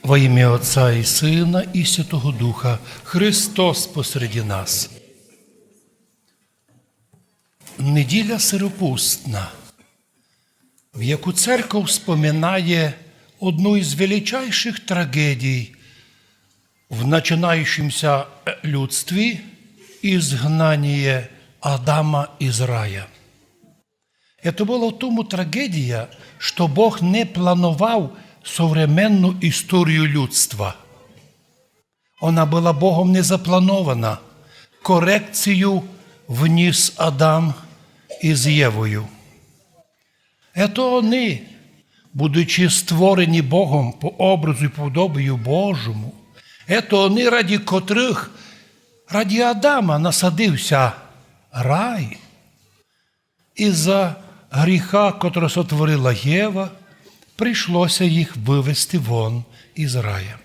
Во ім'я Отця і Сина, і Святого Духа, Христос посереді нас. Неділя сиропустна, в яку церква вспоминає одну із величайших трагедій в начинающемся людстві – изгнание Адама из рая. Это была в тому трагедія, що Бог не планував современну історію людства. Вона була Богом не запланована. Корекцію вніс Адам із Євою. Это вони, будучи створені Богом по образу і подобію Божому, это вони, раді котрих, раді Адама насадився рай. Із-за гріха, котрого сотворила Єва, прийшлося їх вивести вон із рая.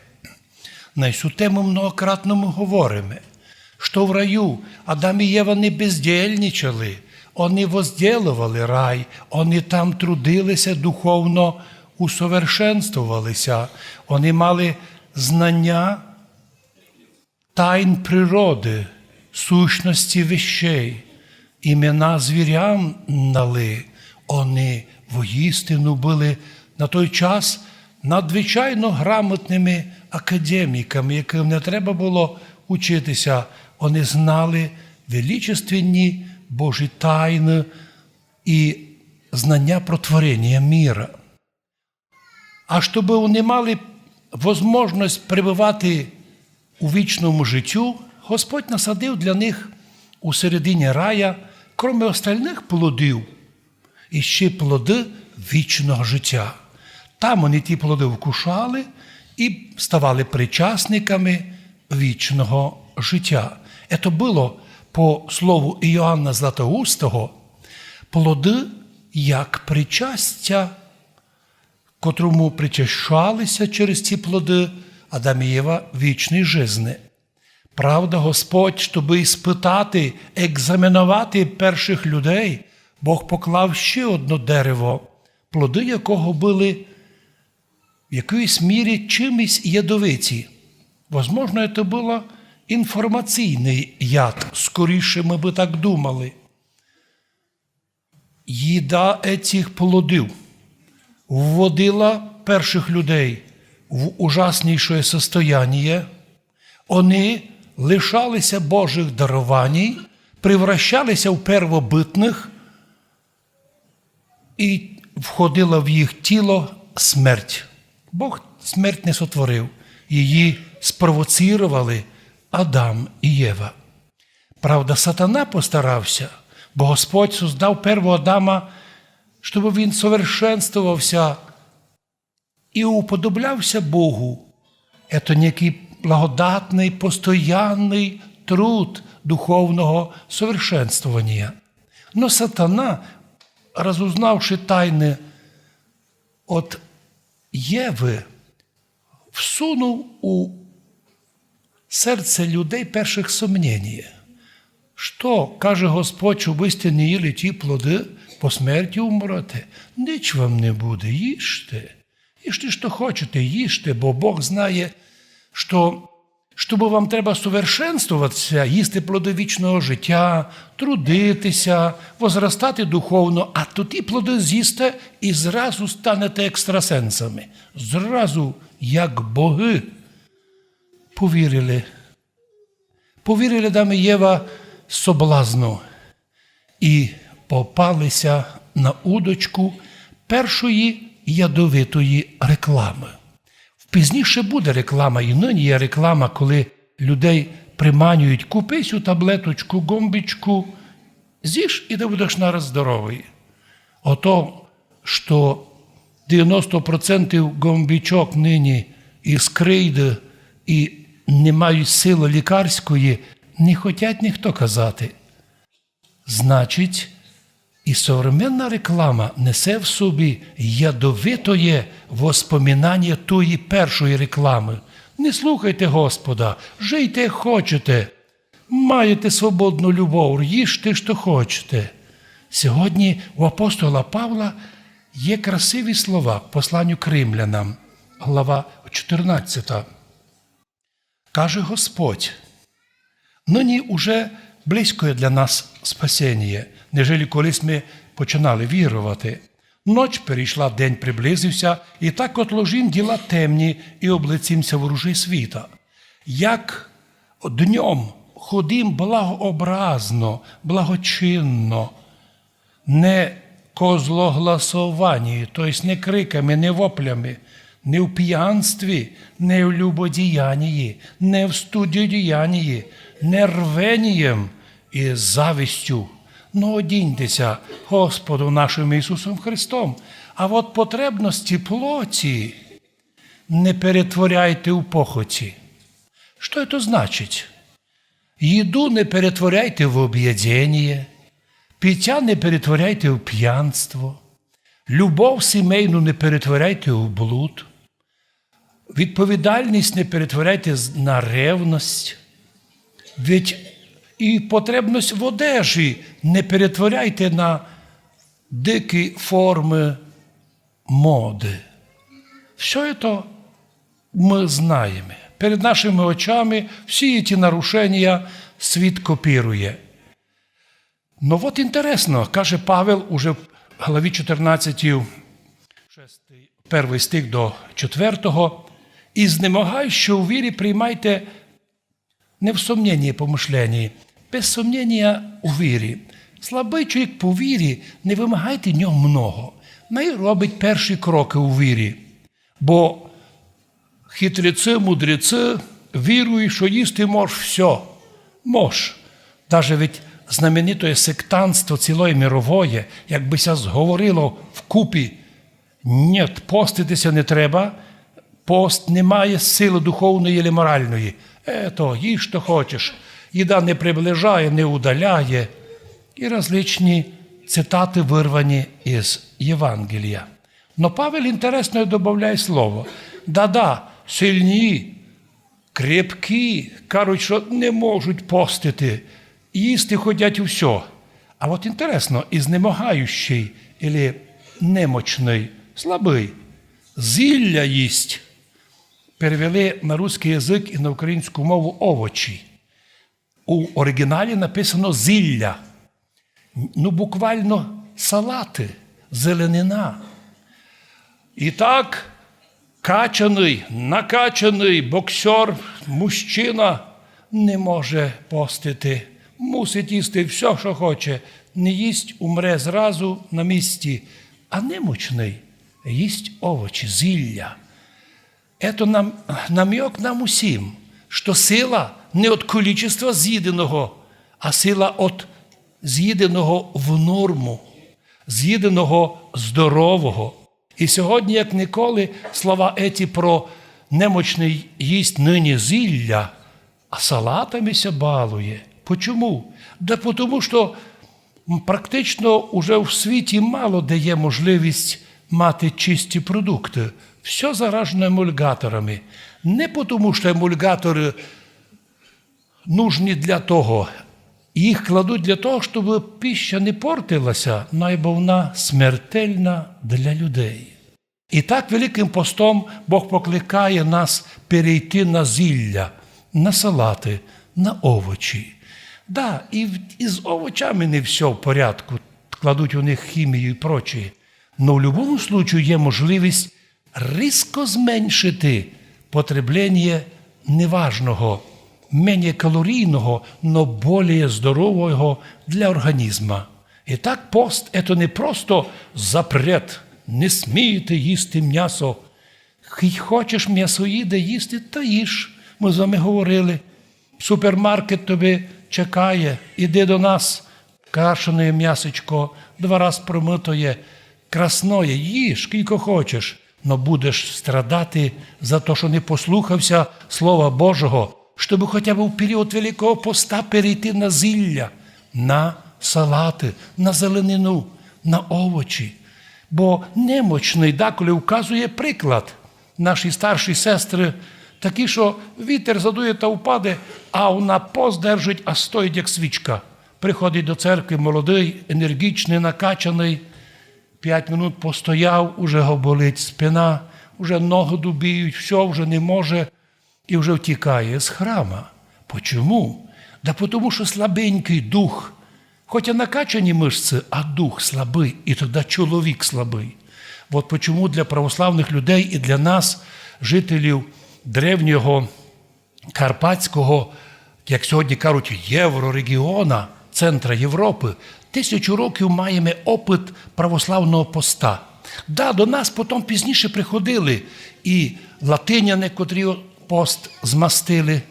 На цю тему многократно ми говоримо, що в раю Адам і Єва не бездільничали, вони возділували рай, вони там трудилися, духовно усовершенствувалися, вони мали знання тайн природи, сущності вещей, імена звірям дали. Вони воістину були на той час надзвичайно грамотними академіками, яким не треба було учитися. Вони знали величественні Божі тайни і знання про творення міра. А щоб вони мали можливість перебувати у вічному життю, Господь насадив для них у середині рая, крім остальних плодів, і ще плоди вічного життя. Там вони ті плоди вкушали і ставали причасниками вічного життя. Це було, по слову Іоанна Златоустого, плоди як причастя, котрому причащалися через ці плоди Адам і Єва вічної жизни. Правда, Господь, щоб іспитати, екзаменувати перших людей, Бог поклав ще одне дерево, плоди якого були в якоїсь мірі чимось ядовиті. Возможно, це було інформаційний яд, скоріше ми би так думали. Їда цих плодів вводила перших людей в ужасніше состояние. Вони лишалися Божих дарувань, превращалися в первобитних, і входила в їх тіло смерть. Бог смерть не сотворив. Її спровоцірували Адам і Єва. Правда, сатана постарався, бо Господь создав первого Адама, щоб він совершенствувався і уподоблявся Богу. Це некий благодатний, постоянний труд духовного совершенствування. Но сатана, розузнавши тайни от Єви, всунув у серце людей перших сумнінь. Що, каже Господь, щоб ви не їли ті плоди, по смерті умрете? Ніч вам не буде, їжте. Їжте, що хочете, їжте, бо Бог знає, що щоб вам треба совершенствуватися, їсти плоди вічного життя, трудитися, возростати духовно, а то ті плоди з'їсте і зразу станете екстрасенсами. Зразу, як боги. Повірили. Повірили Адам і Єва соблазну і попалися на удочку першої ядовитої реклами. Пізніше буде реклама, і нині є реклама, коли людей приманюють: купи цю таблеточку, гомбічку, з'їж і ти будеш нараз здоровий. Ото, що 90% гомбічок нині із крейди і не мають сили лікарської, не хочуть ніхто казати. Значить, і современна реклама несе в собі ядовитоє воспоминання тої першої реклами. Не слухайте Господа, жийте як хочете, маєте свободну любов, їжте, що хочете. Сьогодні у апостола Павла є красиві слова в посланню к римлянам. глава 14. Каже Господь: «Нині уже близько є для нас спасіння, нежели колись ми починали вірувати. Ноч перейшла, день приблизився, і так отложим діла темні, і облицімся ворожи світа. Як днем ходим благообразно, благочинно, не козлогласовані, тобто не криками, не воплями, не в п'янстві, не в любодіянні, не в студіодіянні, не рвенієм і завістю. Но одіньтеся Господу нашим Ісусом Христом, а от потребності плоті не перетворяйте у похоті. Що це значить? Їду не перетворяйте в об'єднання, пиття не перетворяйте в п'янство, любов сімейну не перетворяйте в блуд, відповідальність не перетворяйте на ревність, і потребність в одежі не перетворяйте на дикі форми моди. Все це ми знаємо. Перед нашими очами всі ці нарушення світ копірує. Ну от інтересно, каже Павел уже в главі 14, 1 стих до 4, «І знемагай, що у вірі приймайте не в сумнінні помишленні, без сумніння у вірі. Слабий чоловік по вірі, не вимагайте в нього много. Най робить перші кроки у вірі. Бо хитреці, мудреці вірують, що їсти мож все. Мож. Даже ведь знаменитое сектантство цілої мирової, якбися зговорило вкупі, ні, поститися не треба, пост не має сили духовної чи моральної. Ето, їж, що хочеш. Їда не приближає, не удаляє. І различні цитати вирвані із Євангелія. Но Павел інтересно додає слово. Да-да, сильні, крепкі, кажуть, що не можуть постити, їсти ходять усе. А от інтересно, і знемогаючий, або немочний, слабий, зілля їсть. Перевели на русский язик і на українську мову овочі. У оригіналі написано зілля. Ну, буквально салати, зеленина. І так, качаний, накачаний боксер, мужчина не може постити. Мусить їсти все, що хоче. Не їсть, умре зразу на місці. А немочний їсть овочі, зілля. Це намек нам усім, що сила не від кількості з'їденого, а сила від з'їденого в норму, з'їденого здорового. І сьогодні, як ніколи, слова еті про немочний їсть нині зілля, а салатами ся балує. Почому? Да тому, що практично уже в світі мало де є можливість мати чисті продукти. Все заражено емульгаторами. Не тому, що емульгатори нужні для того. Їх кладуть для того, щоб пища не портилася, бо вона смертельна для людей. І так Великим постом Бог покликає нас перейти на зілля, на салати, на овочі. Да, і з овочами не все в порядку, кладуть у них хімію і прочі. Но в будь-якому випадку є можливість різко зменшити потреблення неважного, менее калорійного, но более здорового для організму. І так пост – це не просто запрет, не смієте їсти м'ясо. Хочеш м'ясоїда їсти, та їж. Ми з вами говорили, супермаркет тобі чекає, іди до нас, кашене м'ясочко, 2 рази промитоє, красное, їж, скільки хочеш, но будеш страдати за те, що не послухався Слова Божого, щоб хоча б в період Великого поста перейти на зілля, на салати, на зеленину, на овочі. Бо немочний деколи вказує приклад. Наші старші сестри такі, що вітер задує та впаде, а вона пост держить, а стоїть як свічка. Приходить до церкви молодий, енергічний, накачаний, 5 минут постояв, уже його болить спина, вже ногу дубіють, все, вже не може і вже втікає з храма. Почому? Да тому що слабенький дух. Хоча накачані мишці, а дух слабий, і тоді чоловік слабий. От почому для православних людей і для нас, жителів древнього Карпатського, як сьогодні кажуть, єврорегіона, центра Європи, 1000 років маємо опит православного поста. Да, до нас потім пізніше приходили і латиняни, котрі пост змастили.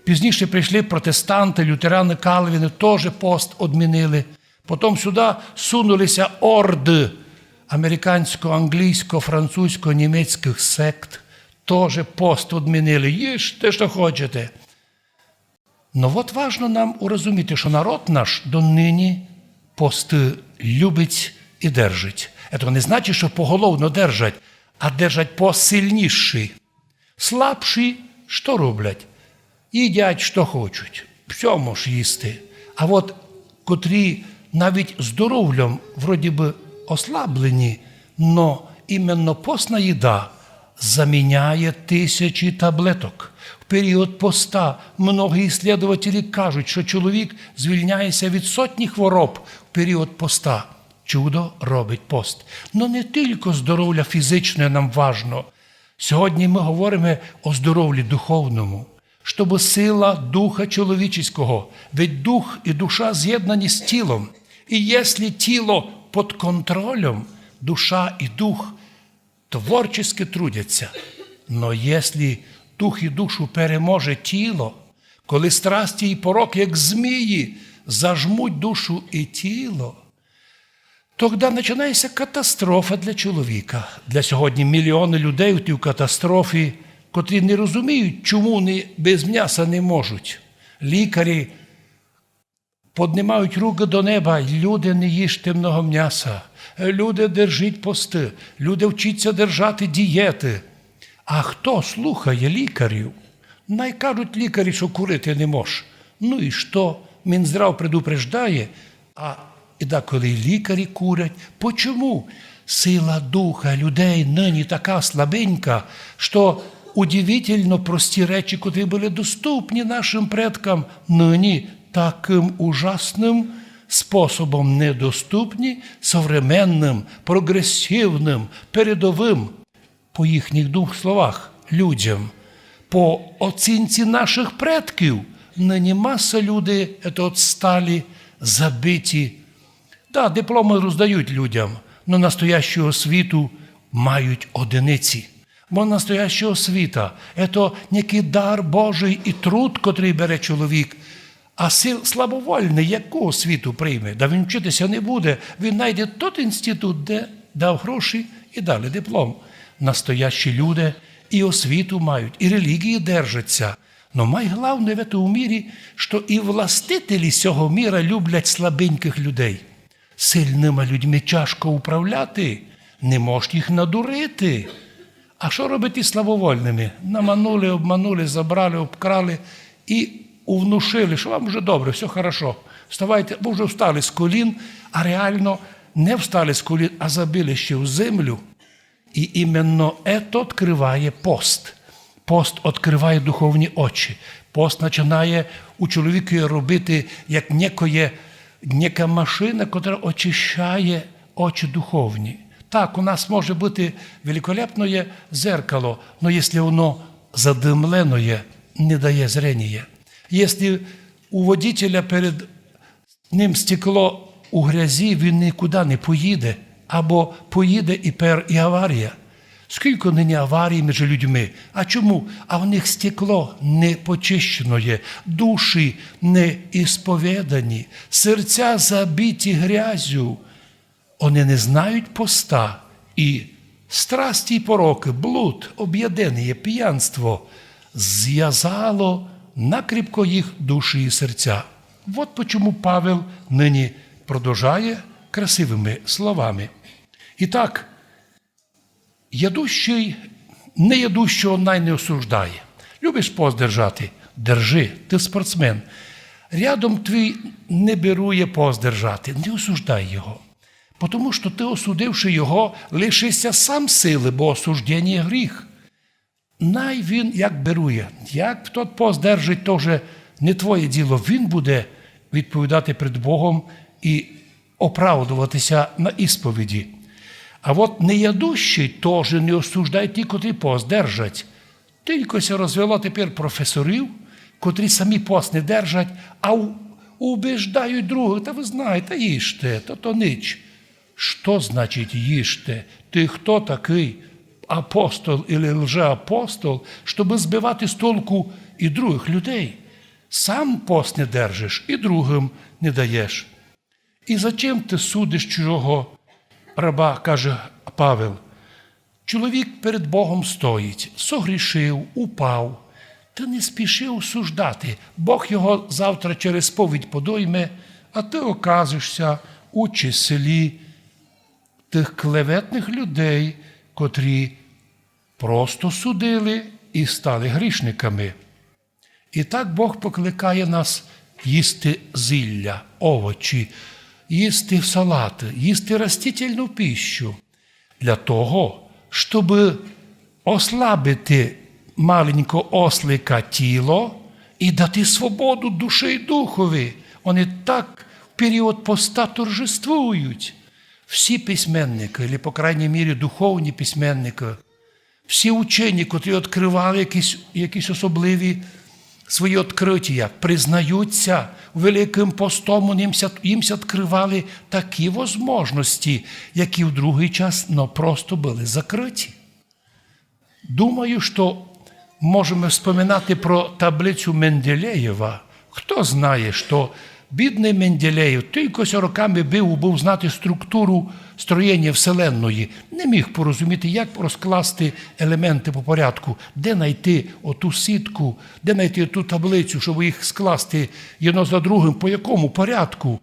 Пізніше прийшли протестанти, лютерани, кальвіни, теж пост одмінили. Потім сюди сунулися орди американсько-англійсько-французько-німецьких сект, теж пост одмінили. Їжте, що хочете. Но от важно нам урозуміти, що народ наш донині пости любить і держить. Це не значить, що поголовно держать, а держать посильніші. Слабші що роблять? Їдять, що хочуть. Все можеш їсти. А от котрі навіть здоров'ям вроді би ослаблені, но іменно постна їда заміняє 1000 таблеток. В період поста многі ісследователі кажуть, що чоловік звільняється від сотні хвороб в період поста. Чудо робить пост. Но не тільки здоров'я фізичне нам важно. Сьогодні ми говоримо о здоров'ї духовному, щоб сила духа чоловічого, ведь дух і душа з'єднані з тілом. І якщо тіло під контролем, душа і дух творчески трудяться. Но якщо дух і душу переможе тіло, коли страсті і порок, як змії, зажмуть душу і тіло, тоді починається катастрофа для чоловіка. Для сьогодні мільйони людей у тій катастрофі, котрі не розуміють, чому вони без м'яса не можуть. Лікарі піднімають руки до неба, люди, не їжте много м'яса, люди, держіть пости, люди, вчіться держати дієти. А хто слухає лікарів? Кажуть лікарі, що курити не може. Ну і що? Мінздрав предупреждає, а коли лікарі курять. Почому? Сила духа людей нині така слабенька, що удивительно прості речі, котрі були доступні нашим предкам, нині таким ужасним способом недоступні, современним, прогресивним, передовим, по їхніх словах, людям. По оцінці наших предків, нині маса людей стали забиті. Да, дипломи роздають людям, но настоящу освіту мають одиниці. Бо настояща освіта – це некий дар Божий і труд, котрий бере чоловік. А слабовольний яку освіту прийме? Да він вчитися не буде. Він знайде той інститут, де дав гроші і дали диплом. Настоящі люди і освіту мають, і релігії держаться. Но найголовніше в цьому мірі, що і властителі цього міра люблять слабеньких людей. Сильними людьми тяжко управляти, не можеш їх надурити. А що робити з слабовольними? Наманули, обманули, забрали, обкрали і увнушили, що вам вже добре, все хорошо. Вставайте, бо вже встали з колін, а реально не встали з колін, а забили ще в землю. І іменно це відкриває пост. Пост відкриває духовні очі. Пост починає у чоловіка робити як нека машина, яка очищає очі духовні. Так, у нас може бути великолепне зеркало, але якщо воно задимлене, не дає зрення. Якщо у водителя перед ним стекло у грязі, він нікуди не поїде, або поїде і аварія. Скільки нині аварій між людьми? А чому? А в них стекло не почищене, душі не ісповідані, серця забиті грязю. Вони не знають поста, і страсті й пороки, блуд, об'єднання, п'янство зв'язало накріпко їх душі і серця. От почому Павел нині продовжує красивими словами. І так, ядущий неядущого не осуждає. Любиш пост держати? Держи, ти спортсмен. Рядом твій не берує пост держати, не осуждай його. Тому що ти, осудивши його, лишишся сам сили, бо осуждення є гріх. Най він як берує, як тот пост держить, то вже не твоє діло. Він буде відповідати перед Богом і оправдуватися на ісповіді. А от неядущий теж не осуждай ті, котрі пост держать. Тільки се розвело тепер професорів, котрі самі пост не держать, а убіждають других. Та ви знаєте, їжте, то нич. Що значить їжте? Ти хто такий? Апостол или лжеапостол, щоб збивати з толку і других людей. Сам пост не держиш і другим не даєш. І зачем ти судиш чужого раба, каже Павел? Чоловік перед Богом стоїть, согрішив, упав. Ти не спіши осуждати. Бог його завтра через сповідь подойме, а ти оказишся у числі тих клеветних людей, котрі просто судили і стали грішниками. І так Бог покликає нас їсти зілля, овочі, їсти салати, їсти растительну пищу для того, щоб ослабити маленького ослика тіло і дати свободу душі і духові. Вони так в період поста торжествують. Всі письменники, або, по крайній мірі, духовні письменники, всі учені, котрі відкривали якісь особливі свої відкриття, признаються, Великим постом їм відкривали такі можливості, які в другий час просто були закриті. Думаю, що можемо вспоминати про таблицю Менделєєва. Хто знає, що бідний Менделєєв тільки роками був знати структуру строєння Вселенної, не міг порозуміти, як розкласти елементи по порядку, де знайти оту сітку, де знайти ту таблицю, щоб їх скласти одно за другим, по якому порядку.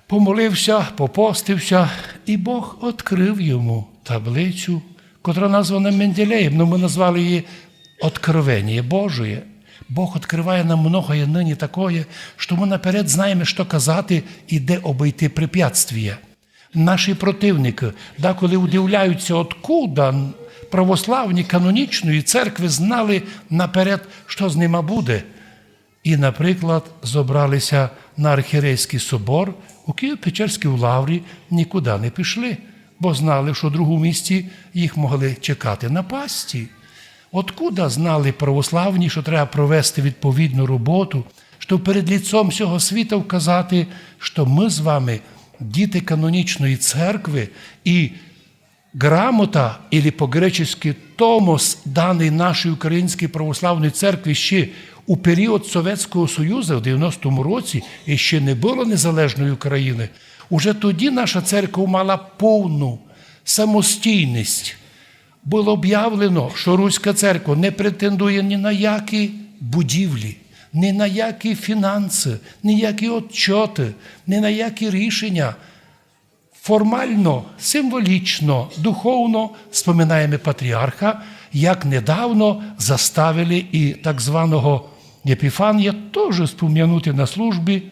Помолився, попостився, і Бог відкрив йому таблицю, котра названа Менделєєм, але ми назвали її «Откровення Божие». Бог відкриває нам многое нині такое, що ми наперед знаємо, що казати і де обійти препятствия. Наші противники деколи удивляються, откуда православні канонічної церкви знали наперед, що з ними буде. І, наприклад, зібралися на Архієрейський собор у Києво-Печерській лаврі, нікуди не пішли, бо знали, що в другому місці їх могли чекати напасті. Откуда знали православні, що треба провести відповідну роботу, щоб перед лицом всього світу вказати, що ми з вами діти канонічної церкви, і грамота, або по-гречески томос, даний нашій Українській православній церкві ще у період Совєтського Союзу в 90-му році, і ще не було незалежної України, уже тоді наша церква мала повну самостійність. Було об'явлено, що Руська церква не претендує ні на які будівлі, ні на які фінанси, ні на які отчоти, ні на які рішення. Формально, символічно, духовно споминаємо патріарха, як недавно заставили і так званого Епіфанія теж спом'янути на службі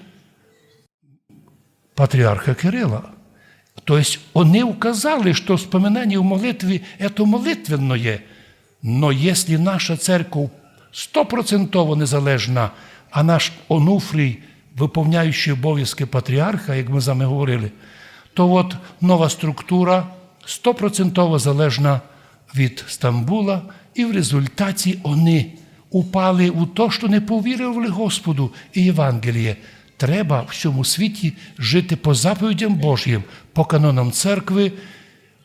патріарха Кирила. Тобто, вони указали, що вспоминання в молитві – це молитвенное. Но якщо наша церква 100% незалежна, а наш Онуфрій, виповняючий обов'язки патріарха, як ми з вами говорили, то от нова структура 100% залежна від Стамбула, і в результаті вони упали у те, що не повірили Господу і Євангеліє. Треба в цьому світі жити по заповідям Божим, по канонам церкви,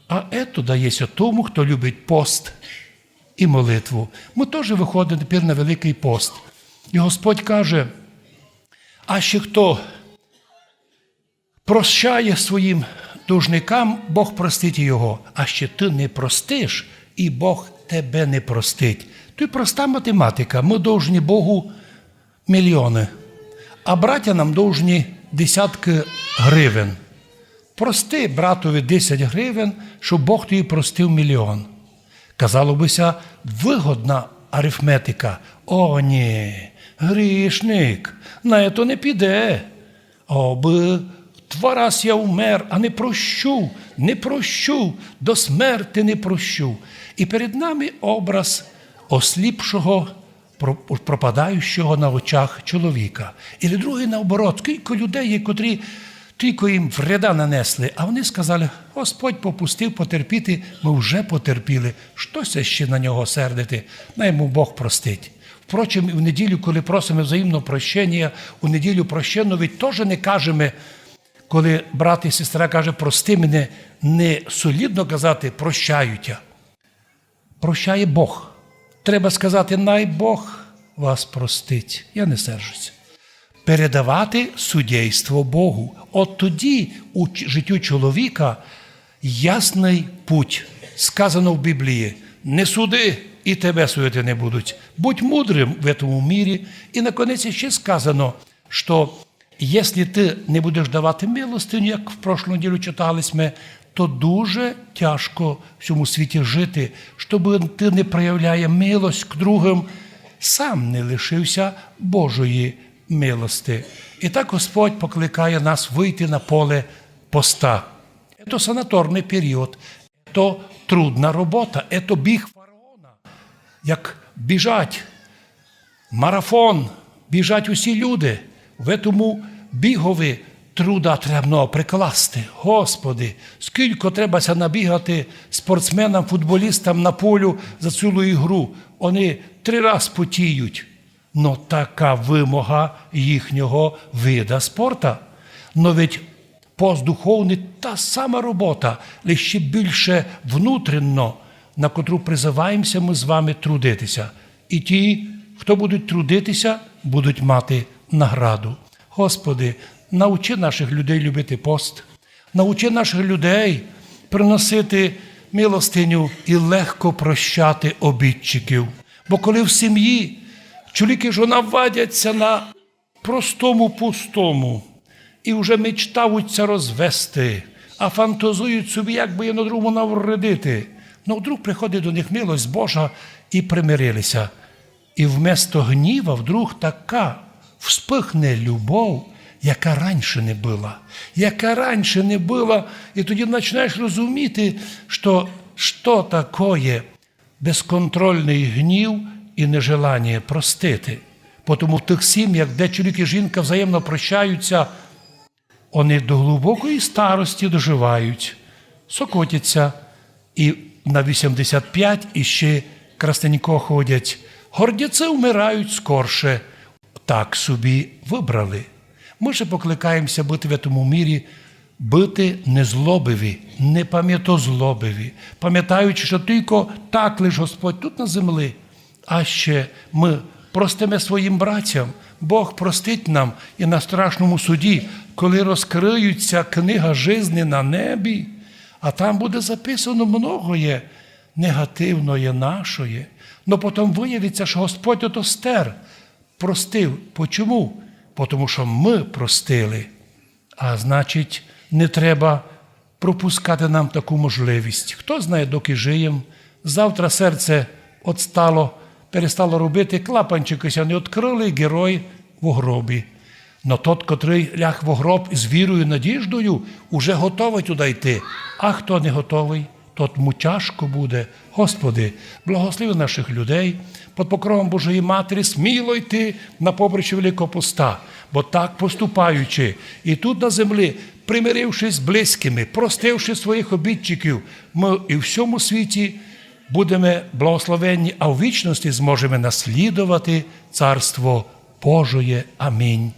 а це дається тому, хто любить пост і молитву. Ми теж виходимо тепер на Великий пост. І Господь каже, а ще хто прощає своїм должникам, Бог простить його. А ще ти не простиш, і Бог тебе не простить. То й проста математика. Ми должні Богу мільйони. А браття нам довжні десятки гривень. Прости братові 10 гривень, щоб Бог тобі простив мільйон. Казало бися, вигодна арифметика. О, ні, грішник, на це не піде. О, би 2 раз я умер, а не прощу, до смерти не прощу. І перед нами образ осліпшого, пропадаючого на очах чоловіка. І другий наоборот, кілька людей є, котрі тільки їм вреда нанесли, а вони сказали, Господь попустив потерпіти, ми вже потерпіли, щось ще на нього сердити, най йому Бог простить. Впрочем, в неділю, коли просимо взаємного прощення, у неділю прощенну, ведь теж не кажемо, коли брат і сестра каже, прости мене, не солідно казати, прощаю тя. Прощає Бог. Треба сказати, най Бог вас простить. Я не сержуся. Передавати суддєйство Богу. От тоді у життю чоловіка ясний путь. Сказано в Біблії, не суди, і тебе судити не будуть. Будь мудрим в цьому мірі. І наконець ще сказано, що якщо ти не будеш давати милостиню, як в прошлу неділю читались ми, то дуже тяжко в цьому світі жити, щоб ти не проявляє милость к другим, сам не лишився Божої милости. І так Господь покликає нас вийти на поле поста. Це санаторний період, це трудна робота, це біг фараона. Як біжать марафон, біжать усі люди, в цьому бігові труда треба прикласти. Господи, скільки треба набігати спортсменам, футболістам на полю за цілу ігру. Вони 3 рази потіють. Но така вимога їхнього вида спорта. Но ведь пост духовний – та сама робота, лише більше внутрішньо, на котру призиваємося ми з вами трудитися. І ті, хто будуть трудитися, будуть мати награду. Господи, научи наших людей любити пост, научи наших людей приносити милостиню і легко прощати обідчиків. Бо коли в сім'ї чоловік і жона вадяться на простому пустому і вже мечтаються розвести, а фантазують собі, як би одне другому навредити, но вдруг приходить до них милость Божа і примирилися. І вместо гніва вдруг така вспихне любов, яка раніше не була. І тоді починаєш розуміти, що таке безконтрольний гнів і нежелання простити. Тому в тих сім'ях, де чоловік і жінка взаємно прощаються, вони до глибокої старості доживають, сокотяться і на 85 іще красненько ходять. Гордяці вмирають скорше. Так собі вибрали. Ми же покликаємося бути в цьому мірі, бути незлобиві, не пам'ятозлобиві, пам'ятаючи, що тільки так лиш Господь тут на землі, а ще ми простимо своїм братям, Бог простить нам і на страшному суді, коли розкриється книга жизни на небі, а там буде записано многоє негативної нашої. Но потім виявиться, що Господь ото стер, простив. Почому? Тому що ми простили. А значить, не треба пропускати нам таку можливість. Хто знає, доки жиємо, завтра серце перестало робити, клапанчикися не відкрили, герой в гробі. Но тот, котрий ляг в гроб з вірою, надіждою, уже готовий туди йти. А хто не готовий, тому тяжко буде. Господи, благослови наших людей, під покровом Божої Матері сміло йти на поприще Великого Поста, бо так поступаючи, і тут на землі, примирившись з близькими, простивши своїх обідчиків, ми і в всьому світі будемо благословенні, а в вічності зможемо наслідувати Царство Божоє. Амінь.